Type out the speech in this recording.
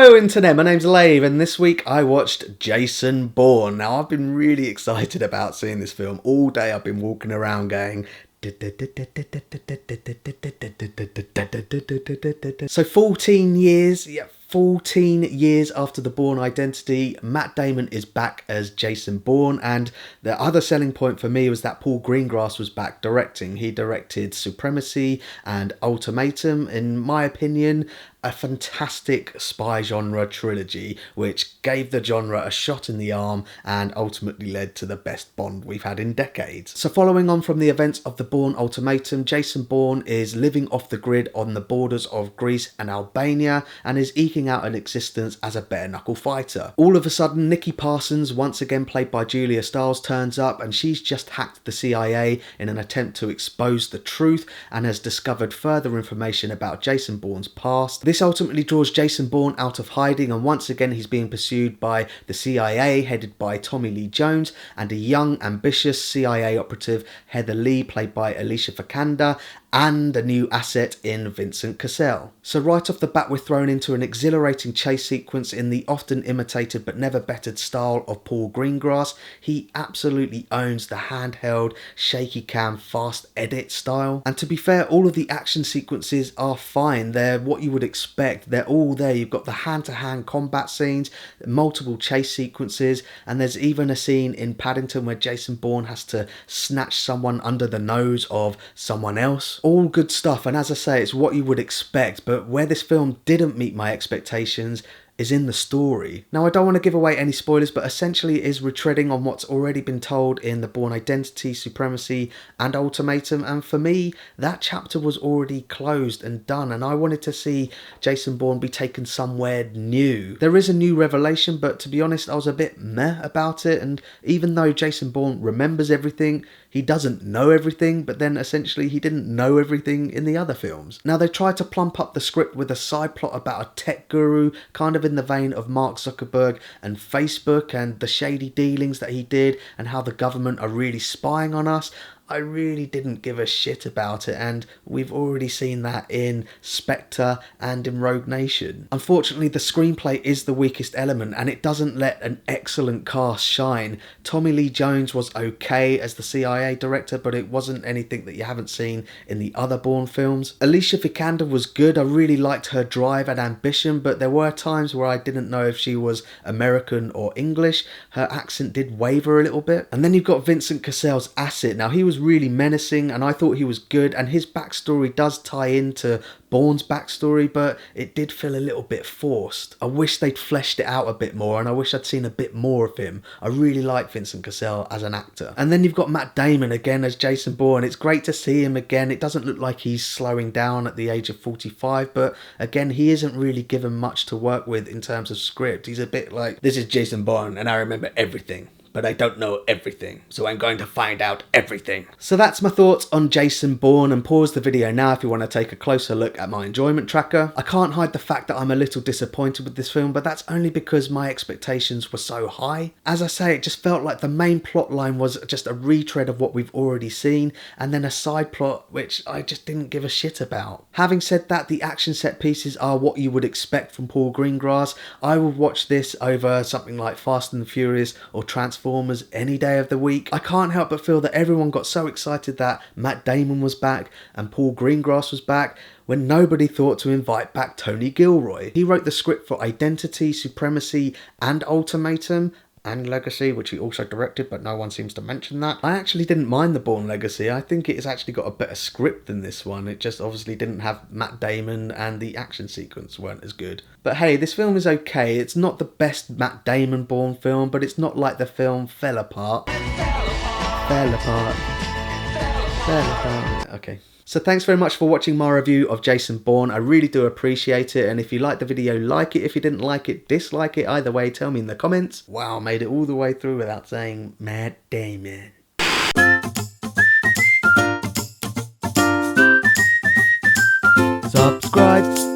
Hello Internet, my name's Lave and this week I watched Jason Bourne. Now I've been really excited about seeing this film. All day I've been walking around going... So 14 years after the Bourne identity, Matt Damon is back as Jason Bourne, and the other selling point for me was that Paul Greengrass was back directing. He directed Supremacy and Ultimatum. In my opinion, a fantastic spy genre trilogy which gave the genre a shot in the arm and ultimately led to the best Bond we've had in decades. So following on from the events of the Bourne Ultimatum, Jason Bourne is living off the grid on the borders of Greece and Albania and is eking out an existence as a bare-knuckle fighter. All of a sudden, Nikki Parsons, once again played by Julia Stiles, turns up and she's just hacked the CIA in an attempt to expose the truth and has discovered further information about Jason Bourne's past. This ultimately draws Jason Bourne out of hiding, and once again he's being pursued by the CIA headed by Tommy Lee Jones and a young ambitious CIA operative, Heather Lee, played by Alicia Vikander, and a new asset in Vincent Cassel. So right off the bat we're thrown into an exhilarating chase sequence in the often imitated but never bettered style of Paul Greengrass. He absolutely owns the handheld, shaky cam, fast edit style. And to be fair, all of the action sequences are fine. They're what you would expect. They're all there. You've got the hand-to-hand combat scenes, multiple chase sequences, and there's even a scene in Paddington where Jason Bourne has to snatch someone under the nose of someone else. All good stuff, and as I say, it's what you would expect, but where this film didn't meet my expectations is in the story. Now I don't want to give away any spoilers, but essentially it is retreading on what's already been told in the Bourne Identity, Supremacy and Ultimatum, and for me that chapter was already closed and done, and I wanted to see Jason Bourne be taken somewhere new. There is a new revelation, but to be honest I was a bit meh about it, and even though Jason Bourne remembers everything, he doesn't know everything, but then essentially he didn't know everything in the other films. Now they tried to plump up the script with a side plot about a tech guru, kind of in the vein of Mark Zuckerberg and Facebook and the shady dealings that he did and how the government are really spying on us. I really didn't give a shit about it, and we've already seen that in Spectre and in Rogue Nation. Unfortunately, the screenplay is the weakest element and it doesn't let an excellent cast shine. Tommy Lee Jones was okay as the CIA director, but it wasn't anything that you haven't seen in the other Bourne films. Alicia Vikander was good. I really liked her drive and ambition, but there were times where I didn't know if she was American or English. Her accent did waver a little bit. And then you've got Vincent Cassel's asset. Now he was really menacing and I thought he was good, and his backstory does tie into Bourne's backstory, but it did feel a little bit forced. I wish they'd fleshed it out a bit more, and I wish I'd seen a bit more of him. I really like Vincent Cassel as an actor. And then you've got Matt Damon again as Jason Bourne. It's great to see him again. It doesn't look like he's slowing down at the age of 45, but again, he isn't really given much to work with in terms of script. He's a bit like, this is Jason Bourne and I remember everything, but I don't know everything, so I'm going to find out everything. So that's my thoughts on Jason Bourne, and pause the video now if you want to take a closer look at my enjoyment tracker. I can't hide the fact that I'm a little disappointed with this film, but that's only because my expectations were so high. As I say, it just felt like the main plot line was just a retread of what we've already seen, and then a side plot which I just didn't give a shit about. Having said that, the action set pieces are what you would expect from Paul Greengrass. I would watch this over something like Fast and the Furious or Transformers any day of the week. I can't help but feel that everyone got so excited that Matt Damon was back and Paul Greengrass was back when nobody thought to invite back Tony Gilroy. He wrote the script for Identity, Supremacy and Ultimatum, and Legacy, which he also directed, but no one seems to mention that. I actually didn't mind the Bourne Legacy. I think it's actually got a better script than this one. It just obviously didn't have Matt Damon and the action sequence weren't as good. But hey, this film is okay. It's not the best Matt Damon Bourne film, but it's not like the film fell apart. Okay. So thanks very much for watching my review of Jason Bourne. I really do appreciate it, and if you liked the video, like it. If you didn't like it, dislike it. Either way, tell me in the comments. Wow, made it all the way through without saying Matt Damon. Subscribe.